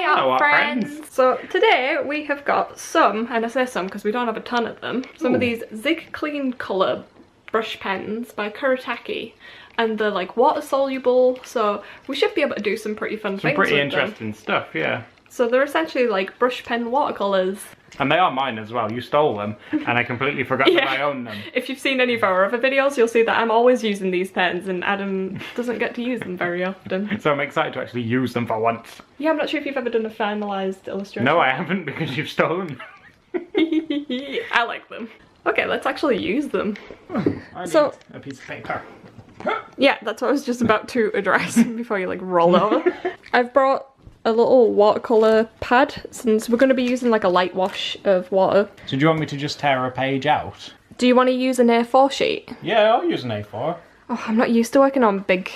Hiya friends! So today we have got some, and I say some because we don't have a ton of them, some of these Zig Clean Colour brush pens by Kuretake. And they're like water soluble, so we should be able to do some pretty fun things with them. Some pretty interesting stuff, yeah. So they're essentially like brush pen watercolours. And they are mine as well. You stole them, and I completely forgot that I own them. If you've seen any of our other videos, you'll see that I'm always using these pens, and Adam doesn't get to use them very often. So I'm excited to actually use them for once. Yeah, I'm not sure if you've ever done a finalised illustration. No, I haven't, because you've stolen them. I like them. Okay, let's actually use them. I need a piece of paper. Yeah, that's what I was just about to address before you like rolled over. I've brought a little watercolour pad since we're going to be using like a light wash of water. So do you want me to just tear a page out? Do you want to use an A4 sheet? Yeah, I'll use an A4. Oh, I'm not used to working on big,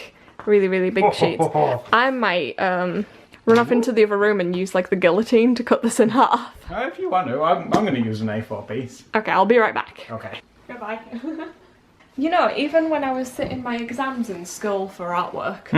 really big sheets. I might run off into the other room and use like the guillotine to cut this in half. If you want to, I'm going to use an A4 piece. Okay, I'll be right back. Okay. Goodbye. You know, even when I was sitting my exams in school for artwork,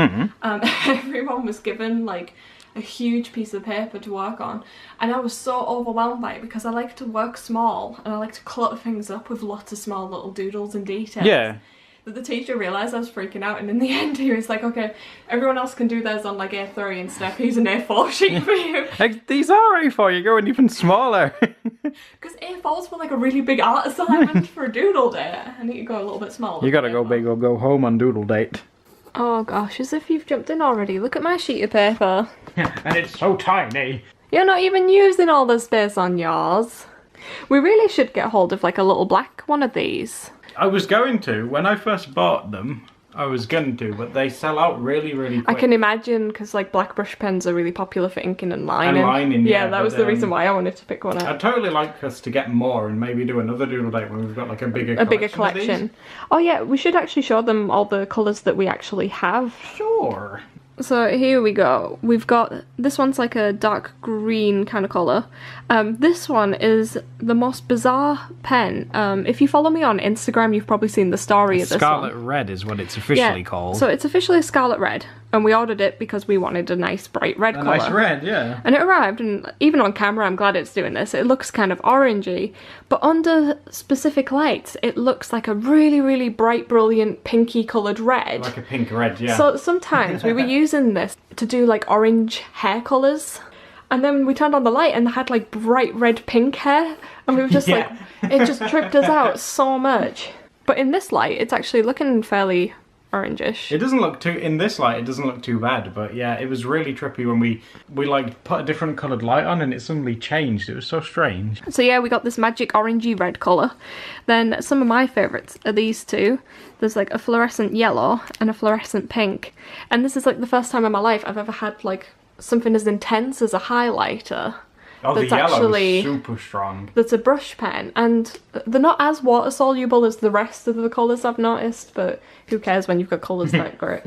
everyone was given like a huge piece of paper to work on, and I was so overwhelmed by it because I like to work small and I like to clutter things up with lots of small little doodles and details. Yeah. That the teacher realised I was freaking out, and in the end he was like, okay, everyone else can do theirs on like A3 and stuff, here's an A4 sheet for you. Like, these are A4, you're going even smaller. Because A4's for like a really big art assignment for a doodle day. I need to go a little bit smaller. You gotta go big or go home on doodle date. Oh gosh, as if you've jumped in already. Look at my sheet of paper. And it's so tiny. You're not even using all the space on yours. We really should get hold of like a little black one of these. I was going to, when I first bought them, I was going to, but they sell out really quick. I can imagine, because like black brush pens are really popular for inking and lining. And lining, yeah. That was the reason why I wanted to pick one up. I'd totally like us to get more and maybe do another doodle date when we've got like a bigger collection. Oh yeah, we should actually show them all the colours that we actually have. Sure. So here we go. We've got, this one's like a dark green kind of colour. This one is the most bizarre pen. If you follow me on Instagram, you've probably seen the story of this one. Scarlet Red is what it's officially called. So it's officially a Scarlet Red, and we ordered it because we wanted a nice bright red colour. A nice red, yeah. And it arrived, and even on camera, I'm glad it's doing this. It looks kind of orangey, but under specific lights, it looks like a really bright, brilliant, pinky coloured red. Like a pink red, yeah. So sometimes we were using this to do like orange hair colours, and then we turned on the light and they had like bright red pink hair, and we were just like, it just tripped us out so much. But in this light, it's actually looking fairly orangish. It doesn't look too, in this light it doesn't look too bad, but yeah, it was really trippy when we like put a different coloured light on and it suddenly changed. It was so strange. So yeah, we got this magic orangey red colour. Then some of my favourites are these two. There's like a fluorescent yellow and a fluorescent pink, and this is like the first time in my life I've ever had like something as intense as a highlighter. Oh, the yellow is super strong. That's a brush pen, and they're not as water soluble as the rest of the colours I've noticed, but who cares when you've got colours that great.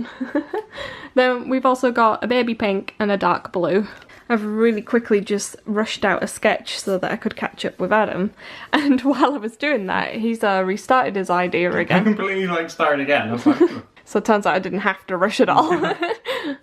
Then we've also got a baby pink and a dark blue. I've really quickly just rushed out a sketch so that I could catch up with Adam, and while I was doing that, he's restarted his idea again. I completely like started again. I was like, so it turns out I didn't have to rush at all.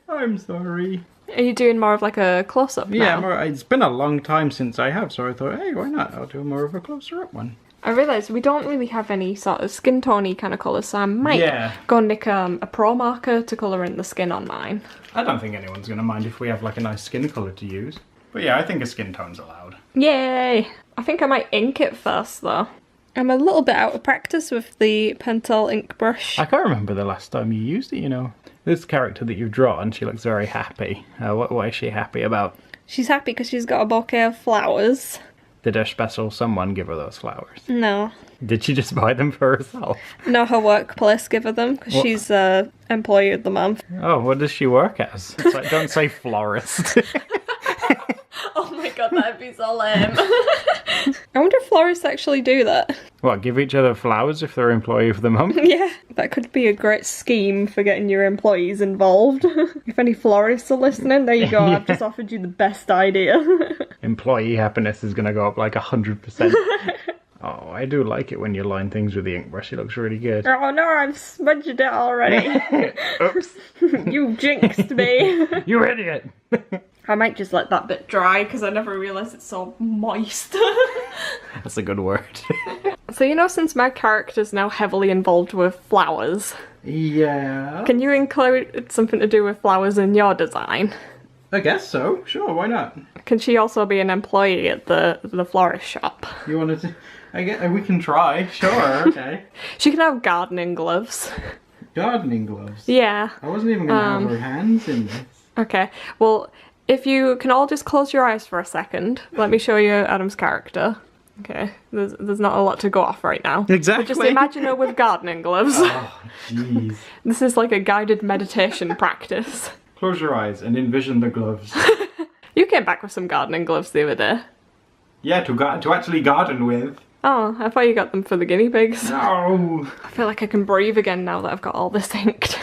I'm sorry. Are you doing more of like a close-up now? Yeah, it's been a long time since I have, so I thought, hey, why not? I'll do more of a closer-up one. I realised we don't really have any sort of skin tony kind of colours, so I might go nick a pro marker to colour in the skin on mine. I don't think anyone's going to mind if we have like a nice skin colour to use. But yeah, I think a skin tone's allowed. Yay! I think I might ink it first though. I'm a little bit out of practice with the Pentel ink brush. I can't remember the last time you used it, you know. This character that you've drawn, she looks very happy. What is she happy about? She's happy because she's got a bouquet of flowers. Did a special someone give her those flowers? No. Did she just buy them for herself? No, her workplace give her them because she's employee of the month. Oh, what does she work as? It's like, don't say florist. Oh my god, that'd be so lame. I wonder if florists actually do that. What, give each other flowers if they're employee of the month? Yeah, that could be a great scheme for getting your employees involved. If any florists are listening, there you go, I've just offered you the best idea. Employee happiness is going to go up like 100%. Oh, I do like it when you line things with the ink brush, it looks really good. Oh no, I've smudged it already. Oops. You jinxed me. You idiot. I might just let that bit dry because I never realised it's so moist. That's a good word. So you know, since my character's now heavily involved with flowers, Yeah. can you include something to do with flowers in your design? I guess so. Sure, why not? Can she also be an employee at the florist shop? You wanted to... I guess we can try. Sure, okay. She can have gardening gloves. Gardening gloves? Yeah. I wasn't even going to have her hands in this. Okay, well, if you can all just close your eyes for a second, let me show you Adam's character. Okay, there's not a lot to go off right now. Exactly. But just imagine her with gardening gloves. Oh, jeez. This is like a guided meditation practice. Close your eyes and envision the gloves. You came back with some gardening gloves the other day. Yeah, to actually garden with. Oh, I thought you got them for the guinea pigs. No. I feel like I can breathe again now that I've got all this inked.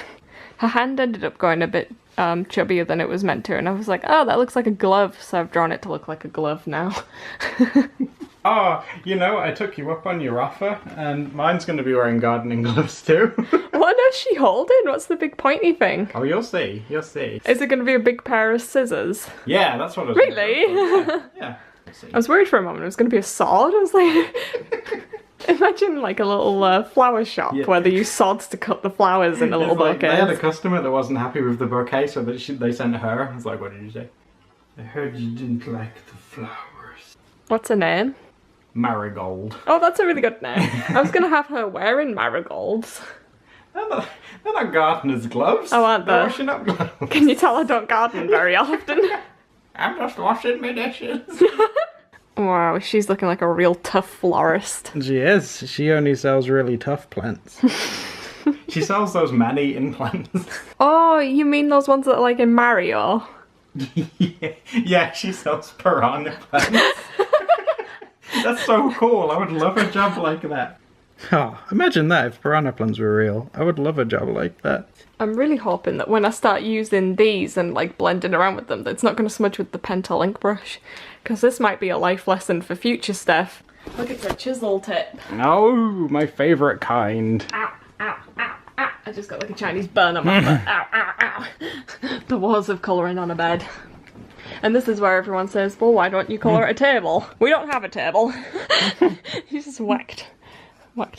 Her hand ended up going a bit chubbier than it was meant to, and I was like, oh, that looks like a glove, so I've drawn it to look like a glove now. Oh, you know, I took you up on your offer, and mine's going to be wearing gardening gloves too. What is she holding? What's the big pointy thing? Oh, you'll see. You'll see. Is it going to be a big pair of scissors? Yeah, that's what I was Really? Yeah. We'll see. I was worried for a moment it was going to be a sword. I was like... Imagine like a little flower shop where they use swords to cut the flowers in a little like, bouquet. they had a customer that wasn't happy with the bouquet, so they sent her. I was like, what did you say? I heard you didn't like the flowers. What's her name? Marigold. Oh, that's a really good name. I was going to have her wearing marigolds. They're not gardener's gloves. Oh, aren't they? They're washing up gloves. Can you tell I don't garden very often? I'm just washing my dishes. Wow, she's looking like a real tough florist. She is. She only sells really tough plants. She sells those man-eating plants. Oh, you mean those ones that are like in Mario? Yeah, she sells piranha plants. That's so cool. I would love a job like that. Oh, imagine that if piranha plants were real. I would love a job like that. I'm really hoping that when I start using these and like blending around with them, that it's not going to smudge with the Pentel ink brush. Because this might be a life lesson for future stuff. Look at the chisel tip. Oh, my favourite kind. Ow, ow, ow, ow. I just got like a Chinese burn on my foot. Ow, ow, ow. The wars of colouring on a bed. And this is where everyone says, well, why don't you colour at a table? We don't have a table. You just whacked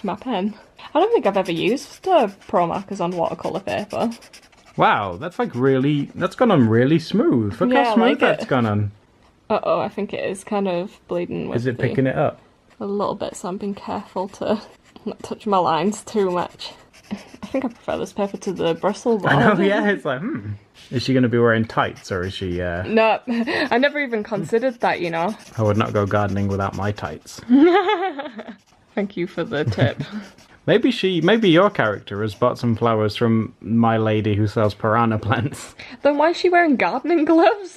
my pen. I don't think I've ever used pro markers on watercolour paper. Wow, that's like really, that's gone on really smooth. Look Yeah, how I smooth like that's it. gone on. Uh-oh, I think it is kind of bleeding with Is it picking it up? a little bit, so I'm being careful to not touch my lines too much. I think I prefer this paper to the bristle board. Oh yeah, it's like, Is she going to be wearing tights, or is she, No, I never even considered that, you know. I would not go gardening without my tights. Thank you for the tip. Maybe your character has bought some flowers from my lady who sells piranha plants. Then why is she wearing gardening gloves?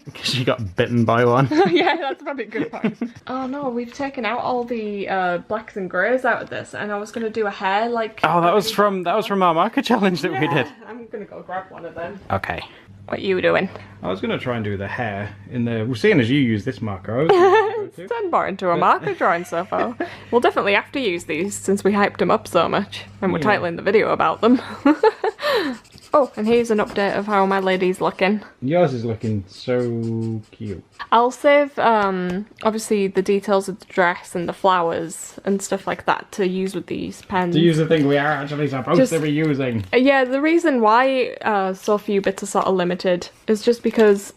Because she got bitten by one. Yeah, that's probably a good point. Oh no, we've taken out all the blacks and greys out of this, and I was going to do a hair like... Oh, that was from our marker challenge that we did. I'm going to go grab one of them. Okay. What are you doing? I was going to try and do the hair in the... Well, seeing as you use this marker, I was gonna It's turned more into a marker drawing so far. We'll definitely have to use these since we hyped them up so much. And we're titling the video about them. Oh, and here's an update of how my lady's looking. Yours is looking so cute. I'll save, obviously, the details of the dress and the flowers and stuff like that to use with these pens. To use the thing we are actually supposed to be using. Yeah, the reason why so few bits are sort of limited is just because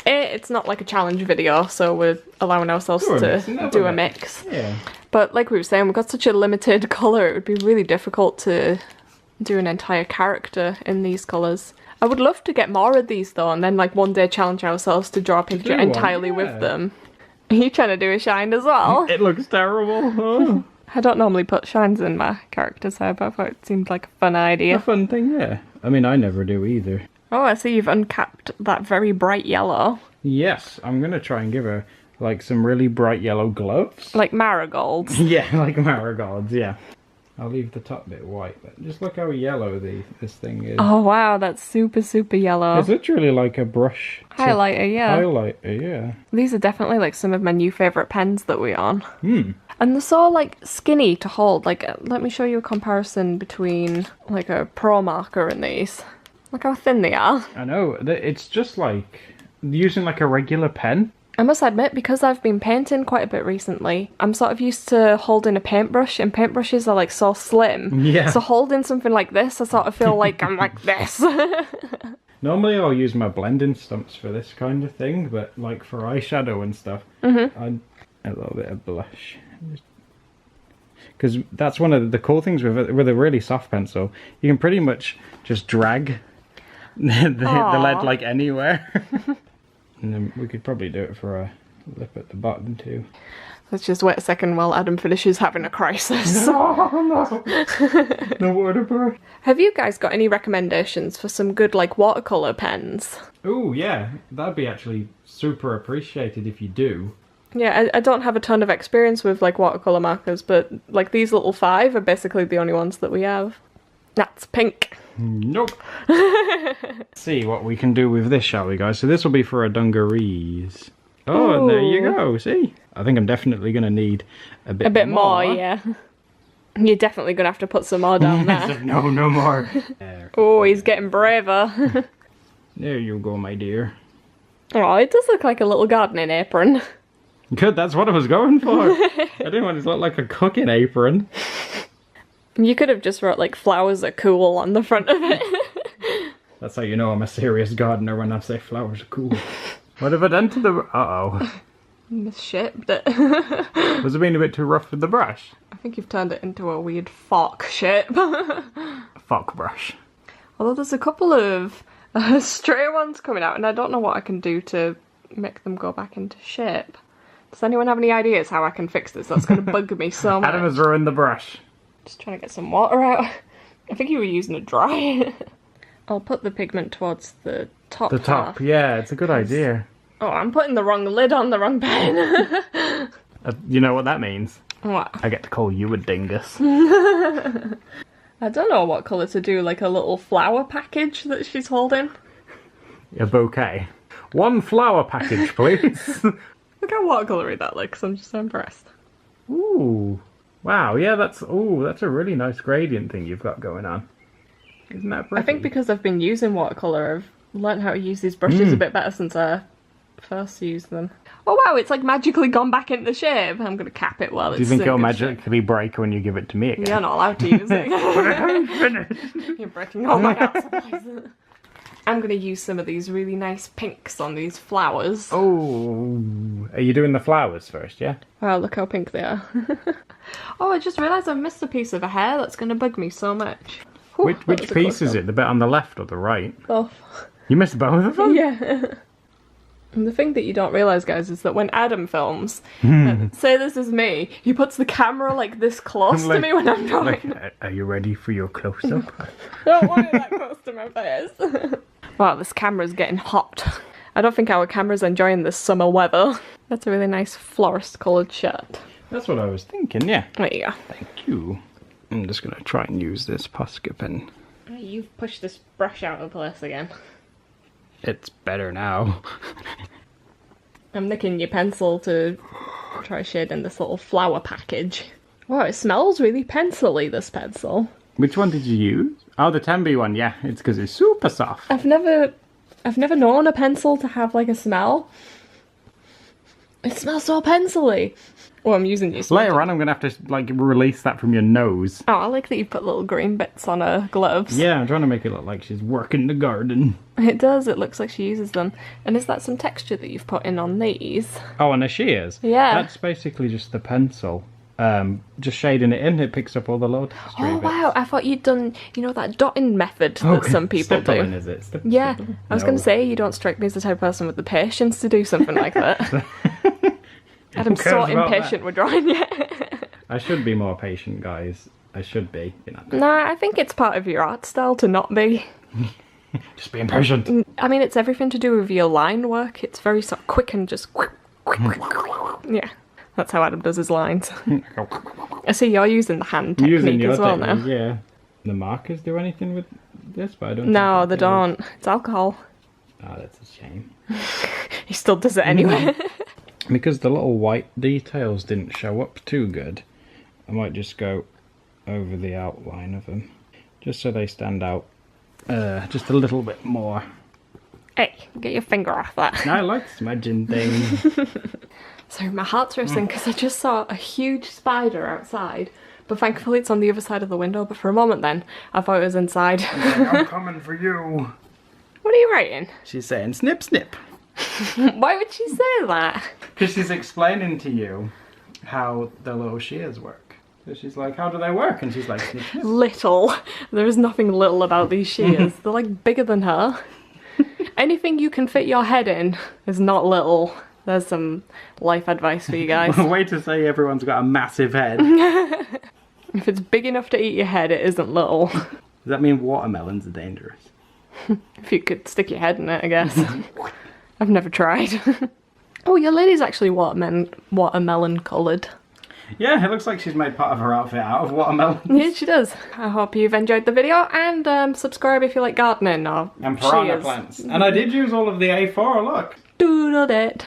it's not like a challenge video, so we're allowing ourselves to do a mix. Yeah. But like we were saying, we've got such a limited colour, it would be really difficult to do an entire character in these colours. I would love to get more of these though, and then like one day challenge ourselves to draw a picture entirely with them. Are you trying to do a shine as well? It looks terrible. Oh. I don't normally put shines in my characters' hair, but I thought it seemed like a fun idea. A fun thing, yeah. I mean, I never do either. Oh, I see you've uncapped that very bright yellow. Yes, I'm going to try and give her like some really bright yellow gloves. Like marigolds. Yeah, like marigolds, yeah. I'll leave the top bit white, but just look how yellow this thing is. Oh wow, that's super, super yellow. It's literally like a brush highlighter, yeah. Highlighter, yeah. These are definitely like some of my new favourite pens that we own. And they're so like skinny to hold. Like, let me show you a comparison between like a pro marker and these. Look how thin they are. I know, it's just like using like a regular pen? I must admit, because I've been painting quite a bit recently, I'm sort of used to holding a paintbrush, and paintbrushes are like so slim. Yeah. So holding something like this, I sort of feel like I'm like this. Normally I'll use my blending stumps for this kind of thing, but like for eyeshadow and stuff, I'd a little bit of blush. Because that's one of the cool things with a really soft pencil. You can pretty much just drag the lead like anywhere. And then we could probably do it for a lip at the bottom too. Let's just wait a second while Adam finishes having a crisis. No water brush. Have you guys got any recommendations for some good like watercolour pens? Oh yeah, that'd be actually super appreciated if you do. Yeah, I don't have a ton of experience with like watercolour markers, but like these little 5 are basically the only ones that we have. That's pink. Nope. Let's see what we can do with this, shall we, guys? So this will be for our dungarees. Oh, and there you go. See? I think I'm definitely going to need a bit more, yeah. You're definitely going to have to put some more down there. No more. Oh, he's getting braver. There you go, my dear. Oh, it does look like a little gardening apron. Good, that's what I was going for. I didn't want it to look like a cooking apron. You could have just wrote like flowers are cool on the front of it. That's how you know I'm a serious gardener, when I say flowers are cool. What have I done to the... Uh-oh. Misshipped it. Was it being a bit too rough with the brush? I think you've turned it into a weird fork shape. Fork brush. Although there's a couple of stray ones coming out, and I don't know what I can do to make them go back into shape. Does anyone have any ideas how I can fix this? That's going to bug me so much. Adam has ruined the brush. Just trying to get some water out. I think you were using a dry. I'll put the pigment towards the top. The top, yeah, it's a good idea. Oh, I'm putting the wrong lid on the wrong pen. You know what that means? What? I get to call you a dingus. I don't know what colour to do, like a little flower package that she's holding. A bouquet. One flower package, please. Look how watercoloury that looks, I'm just so impressed. Ooh. Wow, yeah, that's a really nice gradient thing you've got going on. Isn't that pretty? I think because I've been using watercolour, I've learned how to use these brushes a bit better since I first used them. Oh wow, it's like magically gone back into shape. I'm going to cap it while it's Do you think in it'll good magically break when you give it to me again? shape. You're not allowed to use it. But I haven't finished. You're breaking all my art supplies. I'm going to use some of these really nice pinks on these flowers. Oh, are you doing the flowers first, yeah? Wow, look how pink they are. Oh, I just realised I've missed a piece of a hair that's going to bug me so much. Whew, Which piece is it? The bit on the left or the right? Both. You missed both of them? Yeah. And the thing that you don't realise, guys, is that when Adam films, say this is me, he puts the camera like this close to me when I'm drawing. Like, are you ready for your close-up? Don't want it that close to my face. Wow, this camera's getting hot. I don't think our camera's enjoying this summer weather. That's a really nice florist coloured shirt. That's what I was thinking, yeah. There you go. Thank you. I'm just going to try and use this Posca pen. You've pushed this brush out of place again. It's better now. I'm nicking your pencil to try shading this little flower package. Wow, it smells really pencil-y, this pencil. Which one did you use? Oh, the Tembi one, yeah. It's because it's super soft. I've never known a pencil to have like a smell. It smells so pencil-y. Oh, I'm using your Later on, I'm going to have to, like, release that from your nose. Oh, I like that you put little green bits on her gloves. Yeah, I'm trying to make it look like she's working the garden. It does, it looks like she uses them. And is that some texture that you've put in on these? Oh, and a shears? Yeah. That's basically just the pencil. Just shading it in, it picks up all the low texture. Oh, wow, I thought you'd done, you know, that dotting method that some people Stippling, do. is it? Yeah, Stippling? I was going to say, you don't strike me as the type of person with the patience to do something like that. Adam's so impatient with drawing yet. I should be more patient, guys. I should be, you know. Nah, I think it's part of your art style to not be. Just being patient. I mean, it's everything to do with your line work. It's very sort of quick and just quick. Yeah, that's how Adam does his lines. I see you're using the hand technique as well now. Yeah. The markers do anything with this, but I don't. No, they don't. It's alcohol. Oh, that's a shame. He still does it anyway. Because the little white details didn't show up too good, I might just go over the outline of them, just so they stand out just a little bit more. Hey, get your finger off that. I like smudging things. Sorry, my heart's racing because I just saw a huge spider outside, but thankfully it's on the other side of the window. But for a moment then, I thought it was inside. I'm coming for you. What are you writing? She's saying snip snip. Why would she say that? Because she's explaining to you how the little shears work. So she's like, how do they work? And she's like, snip snip. Little. There is nothing little about these shears. They're like bigger than her. Anything you can fit your head in is not little. There's some life advice for you guys. Way to say everyone's got a massive head. If it's big enough to eat your head, it isn't little. Does that mean watermelons are dangerous? If you could stick your head in it, I guess. I've never tried. Oh, your lady's actually watermelon coloured. Yeah, it looks like she's made part of her outfit out of watermelons. Yeah, she does. I hope you've enjoyed the video, and subscribe if you like gardening or And piranha shears. plants. And I did use all of the A4, look. Doodled it.